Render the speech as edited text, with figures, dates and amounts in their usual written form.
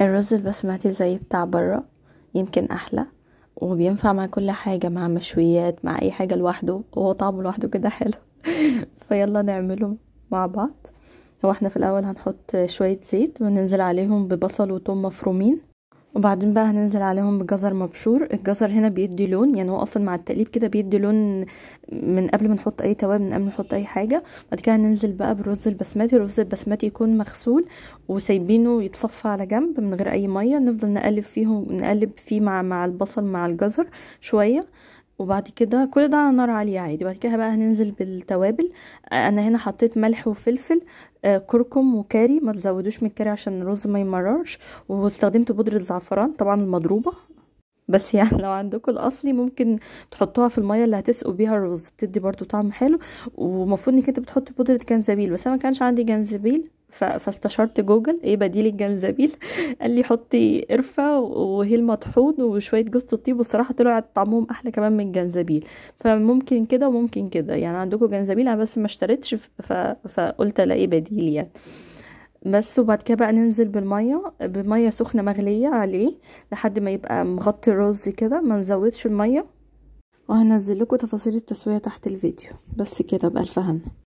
الرز البسمتي زي بتاع برا، يمكن احلى، وبينفع مع كل حاجة، مع مشويات، مع اي حاجة لوحده، وهو طعمه لوحده كده حلو. فيلا نعمله مع بعض. هو احنا في الاول هنحط شوية زيت وننزل عليهم ببصل وثوم مفرومين، وبعدين بقى هننزل عليهم بجزر مبشور. الجزر هنا بيدي لون، يعني هو اصلا مع التقليب كده بيدي لون من قبل ما نحط اي توابل، من قبل ما نحط اي حاجه. بعد كده هننزل بقى بالرز البسمتي. الرز البسمتي يكون مغسول وسايبينه يتصفى على جنب من غير اي ميه، نفضل نقلب فيه مع البصل مع الجزر شويه. وبعد كده كل ده على نار عالية عادي. بعد كده بقى هننزل بالتوابل. انا هنا حطيت ملح وفلفل، كركم وكاري، ما تزودوش من الكاري عشان الرز ما يمررش. واستخدمت بودرة زعفران طبعا المضروبة، بس يعني لو عندكم الاصلي ممكن تحطوها في المية اللي هتسقوا بيها الرز، بتدي برضو طعم حلو. ومفروض انك انت بتحطي بودرة جنزبيل، بس انا ما كانش عندي جنزبيل، فاستشرت جوجل ايه بديل الجنزبيل. قال لي حطي قرفة وهيل مطحون وشوية جوز الطيب، والصراحة طلع طعمهم احلى كمان من الجنزبيل. فممكن كده وممكن كده، يعني عندكم جنزبيل، انا بس ما اشتريتش فقلت الاقي بديل يعني. بس. وبعد كده بقى ننزل بميه سخنه مغليه عليه لحد ما يبقى مغطي الرز كده، ما نزودش الميه. وهنزل لكم تفاصيل التسويه تحت الفيديو. بس كده بألف هنا.